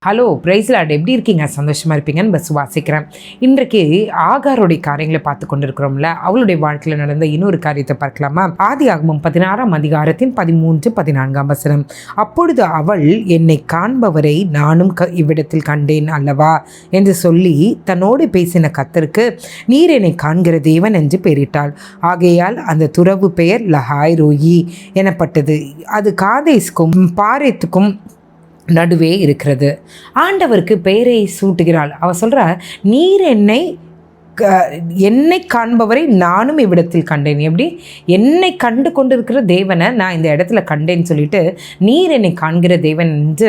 Hello price Lord, எப்படி இருக்கீங்க? சந்தோஷமாக இருப்பீங்கன்னு விசுவாசிக்கிறேன். இன்றைக்கு ஆகாருடைய காரியங்களை பார்த்து கொண்டிருக்கிறோம்ல, அவளுடைய வாழ்க்கையில் நடந்த இன்னொரு காரியத்தை பார்க்கலாமா? ஆதியாகமம் 16ஆம் அதிகாரத்தின் 13-14 வசனம். அப்பொழுது அவள், என்னை காண்பவரை நானும் இவ்விடத்தில் கண்டேன் அல்லவா என்று சொல்லி தன்னோடு பேசின கர்த்தருக்கு, நீர் என்னை காண்கிற தேவன் என்று பெயரிட்டாள். ஆகையால் அந்த துறவு பெயர் லஹாய் ரோயி எனப்பட்டது. அது காதேஸ்க்கும் பாரேத்துக்கும் நடுவே இருக்கிறது. ஆண்டவருக்கு பெயரை சூட்டுகிறாள். அவள் சொல்கிறா, நீர் என்னை காண்பவரை நானும் இவ்விடத்தில் கண்டேன். எப்படி? என்னை கண்டு கொண்டிருக்கிற தேவனை நான் இந்த இடத்துல கண்டேன்னு சொல்லிட்டு, நீர் என்னை காண்கிற தேவன் என்று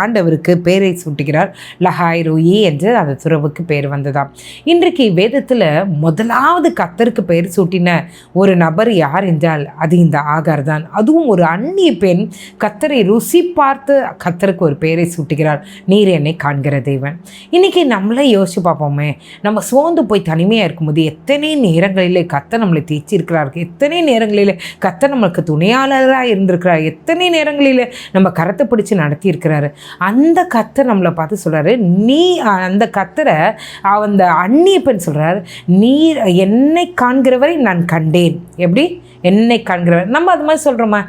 ஆண்டவருக்கு பெயரை சூட்டுகிறார். லஹாய் ரோயி என்று அந்த துறவுக்கு பெயர் வந்ததாம். இன்றைக்கு வேதத்தில் முதலாவது கர்த்தருக்கு பெயர் சூட்டின ஒரு நபர் யார் என்றால் அது இந்த ஆகார் தான். அதுவும் ஒரு அந்நிய பெண் கர்த்தரை ருசி பார்த்து கர்த்தருக்கு ஒரு பெயரை சூட்டுகிறார், நீர் என்னை காண்கிற தேவன். இன்றைக்கி நம்மளே யோசிச்சு பார்ப்போமே, நம்ம சோர்ந்து போய் தனிமையாக இருக்கும்போது எத்தனை நேரங்களிலே கர்த்தர் நம்மளை தேய்ச்சிருக்கிறார், எத்தனை நேரங்களில் கர்த்தர் நம்மளுக்கு துணையாளராக இருந்திருக்கிறார், எத்தனை நேரங்களில் நம்ம கரத்தை பிடிச்சி நடத்தியிருக்கிறாரு. அந்த கர்த்தர் நம்மளை பார்த்து சொல்கிறாரு, நீ அந்த கர்த்தரை அந்த அந்நிய பெண் சொல்கிறார், நீர் என்னை காண்கிறவரை நான் கண்டேன். எப்படி? என்னை காண்கிறவர். நம்ம அது மாதிரி சொல்கிறோமா?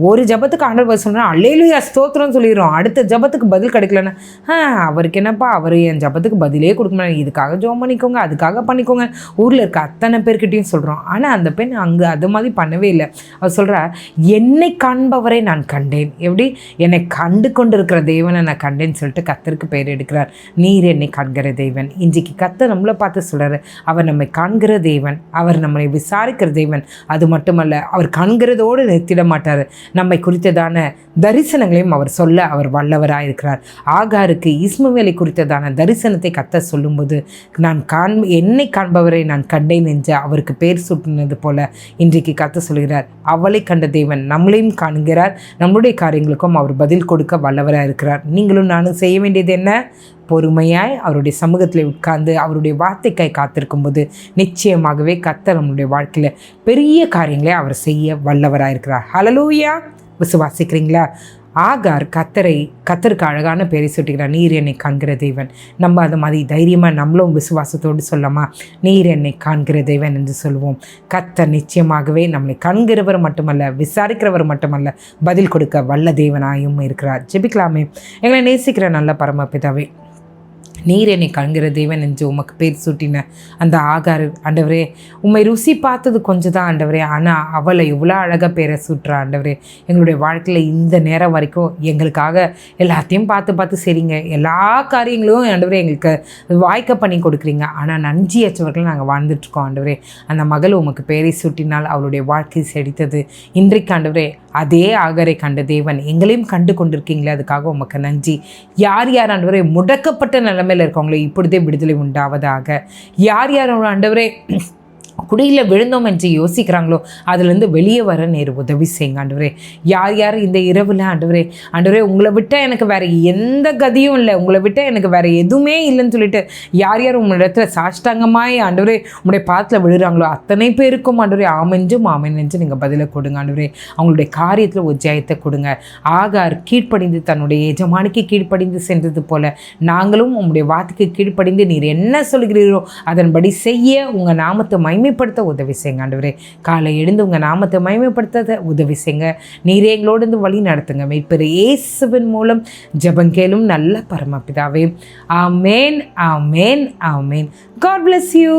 ஒரு ஜபத்துக்கு ஆண்டவர் பதில் சொல்கிறேன், அல்லேலூயா ஸ்தோத்திரம் சொல்லிடுறோம். அடுத்த ஜபத்துக்கு பதில் கிடைக்கலன்னா, அவருக்கு என்னப்பா, அவர் என் ஜபத்துக்கு பதிலே கொடுக்க முடியாது, இதுக்காக ஜோம் பண்ணிக்கோங்க, அதுக்காக பண்ணிக்கோங்க, ஊரில் இருக்க அத்தனை பேர்கிட்டையும் சொல்கிறோம். ஆனால் அந்த பெண் அங்கே அது மாதிரி பண்ணவே இல்லை. அவர் சொல்கிறா, என்னை காண்பவரை நான் கண்டேன். எப்படி? என்னை கண்டு கொண்டு இருக்கிற தேவனை நான் கண்டேன்னு சொல்லிட்டு கர்த்தருக்கு பெயர் எடுக்கிறார், நீர் என்னை காண்கிற தேவன். இன்றைக்கு கர்த்தர் நம்மளை பார்த்து சொல்கிறார், அவர் நம்மை காண்கிற தேவன், அவர் நம்மளை விசாரிக்கிற தேவன். அது மட்டுமல்ல, அவர் காண்கிறதோடு நிறுத்திட மாட்டார், நம்மை குறித்ததான தரிசனங்களையும் அவர் சொல்ல அவர் வல்லவராக இருக்கிறார். ஆகாருக்கு இஸ்மவேலை குறித்ததான தரிசனத்தை கர்த்தர் சொல்லும்போது, என்னை காண்பவரை நான் கண்டேன் என்று அவருக்கு பேர் சூட்டினது போல இன்றைக்கு கர்த்தர் சொல்கிறார், அவளை கண்ட தேவன் நம்மளையும் காண்கிறார். நம்முடைய காரியங்களுக்கும் அவர் பதில் கொடுக்க வல்லவராக இருக்கிறார். நீங்களும் நானும் செய்ய வேண்டியது என்ன? பொறுமையாய் அவருடைய சமூகத்தில் உட்கார்ந்து அவருடைய வார்த்தைக்காய் காத்திருக்கும்போது நிச்சயமாகவே கர்த்தர் நம்மளுடைய வாழ்க்கையில் பெரிய காரியங்களை அவர் செய்ய வல்லவராக இருக்கிறார். ஹல்லேலூயா! விசுவாசிக்கிறீங்களா? ஆகார் கர்த்தருக்கு அழகான பேரை சூட்டுகிறார், நீர் என்னை காண்கிற தேவன். நம்ம அது மாதிரி தைரியமாக நம்மளும் விசுவாசத்தோடு சொல்லமா, நீர் என்னை காண்கிற தேவன் என்று சொல்லுவோம். கர்த்தர் நிச்சயமாகவே நம்மளை காண்கிறவர் மட்டுமல்ல, விசாரிக்கிறவர் மட்டுமல்ல, பதில் கொடுக்க வல்ல தேவனாயும் இருக்கிறார். ஜெபிக்கலாமே. எங்களை நேசிக்கிற நல்ல பரமபிதாவே, நீர் என்னை காண்கிற தேவன் என்று உமக்கு பேர் சூட்டின அந்த ஆகார், ஆண்டவரே, உம்மை ருசி பார்த்தது கொஞ்சம் தான் ஆண்டவரே, ஆனால் அவளை இவ்வளோ அழகாக பேரை சூட்டுறா ஆண்டவரே. எங்களுடைய வாழ்க்கையில் இந்த நேரம் வரைக்கும் எங்களுக்காக எல்லாத்தையும் பார்த்து சரிங்க, எல்லா காரியங்களும் ஆண்டவரே எங்களுக்கு வாய்க்க பண்ணி கொடுக்குறீங்க. ஆனால் நன்றியற்றவர்கள் நாங்கள் வாழ்ந்துட்டுருக்கோம் ஆண்டவரே. அந்த மகள் உமக்கு பேரை சூட்டினால் அவளுடைய வாழ்க்கை செடித்தது. இன்றைக்கு ஆண்டவரே, அதே ஆகாரை கண்ட தேவன் எங்களையும் கண்டு கொண்டிருக்கீங்களே, அதுக்காக உமக்கு நன்றி. யார் ஆண்டவரே முடக்கப்பட்ட நிலைமையில் இருக்கவங்களே இப்பொழுதே விடுதலை உண்டாவதாக. யார் ஆண்டவரே குடியில் விழுந்தோம் என்று யோசிக்கிறாங்களோ அதுலேருந்து வெளியே வர நேரு உதவி செய்யுங்க ஆண்டவரே. யார் இந்த இரவில் ஆண்டவரே உங்களை விட்டால் எனக்கு வேறு எந்த கதியும் இல்லை, உங்களை விட்டால் எனக்கு வேறு எதுவுமே இல்லைன்னு சொல்லிட்டு யார் உங்களிடத்துல சாஷ்டாங்கமாய் ஆண்டவரே உங்களுடைய பாதத்தில் விழுறாங்களோ அத்தனை பேருக்கும் ஆண்டவரே ஆமென்றும் என்று நீங்கள் பதிலை கொடுங்க ஆண்டவரே. அவங்களுடைய காரியத்தில் ஒரு ஜெயத்தை கொடுங்க. ஆகார் கீழ்ப்படிந்து தன்னுடைய எஜமானிக்கு கீழ்ப்படிந்து சென்றது போல நாங்களும் உங்களுடைய வார்த்தைக்கு கீழ்ப்படிந்து நீர் என்ன சொல்கிறீரோ அதன்படி செய்ய உங்கள் நாமத்தை மகிமைப்படுத்த உதவி செய்யுங்க ஆண்டவரே. காலை எழுந்து உங்கள் நாமத்தை மகிமைப்படுத்த உதவி செய்யுங்க. நீரே எங்களோடு இருந்து வழி நடத்துங்க. மீட்பர் இயேசுவின் மூலம் ஜெபம் கேளும் நல்ல பரமபிதாவே. ஆமென், ஆமென், ஆமென். God bless you.